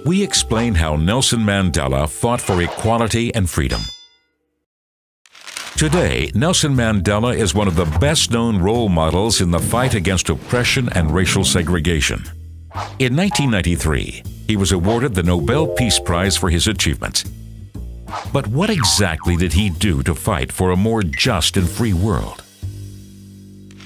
we explain how Nelson Mandela fought for equality and freedom. Today, Nelson Mandela is one of the best-known role models in the fight against oppression and racial segregation. In 1993, he was awarded the Nobel Peace Prize for his achievements. But what exactly did he do to fight for a more just and free world?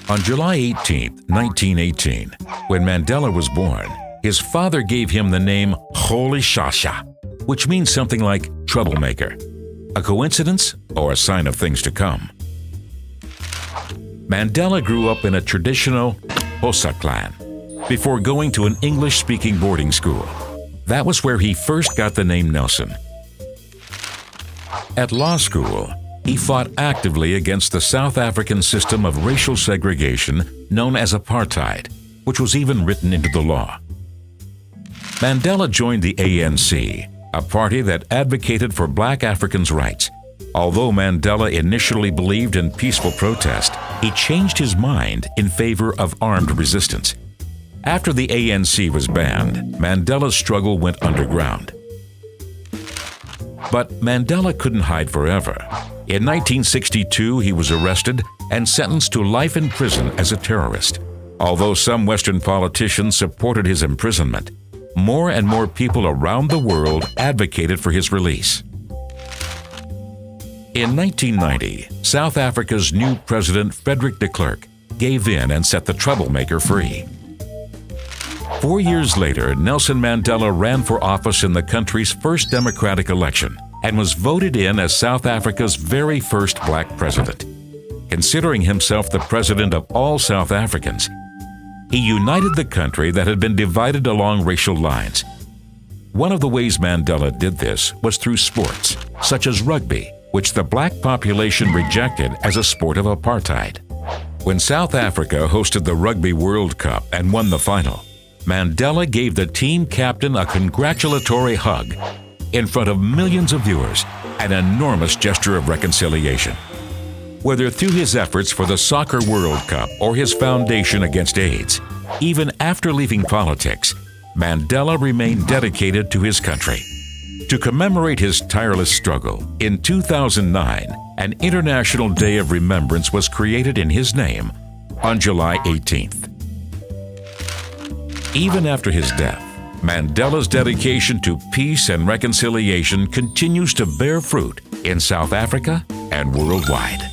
On July 18, 1918, when Mandela was born, his father gave him the name Rolihlahla, which means something like troublemaker. A coincidence or a sign of things to come? Mandela grew up in a traditional Xhosa clan before going to an English-speaking boarding school. That was where he first got the name Nelson. At law school, he fought actively against the South African system of racial segregation known as apartheid, which was even written into the law. Mandela joined the ANC, a party that advocated for black Africans' rights. Although Mandela initially believed in peaceful protest, he changed his mind in favor of armed resistance. After the ANC was banned, Mandela's struggle went underground. But Mandela couldn't hide forever. In 1962, he was arrested and sentenced to life in prison as a terrorist. Although some Western politicians supported his imprisonment, more and more people around the world advocated for his release. In 1990, South Africa's new president, Frederick de Klerk, gave in and set the troublemaker free. 4 years later, Nelson Mandela ran for office in the country's first democratic election and was voted in as South Africa's very first black president. Considering himself the president of all South Africans, he united the country that had been divided along racial lines. One of the ways Mandela did this was through sports, such as rugby, which the black population rejected as a sport of apartheid. When South Africa hosted the Rugby World Cup and won the final, Mandela gave the team captain a congratulatory hug in front of millions of viewers, an enormous gesture of reconciliation. Whether through his efforts for the Soccer World Cup or his foundation against AIDS, even after leaving politics, Mandela remained dedicated to his country. To commemorate his tireless struggle, in 2009, an International Day of Remembrance was created in his name on July 18th. Even after his death, Mandela's dedication to peace and reconciliation continues to bear fruit in South Africa and worldwide.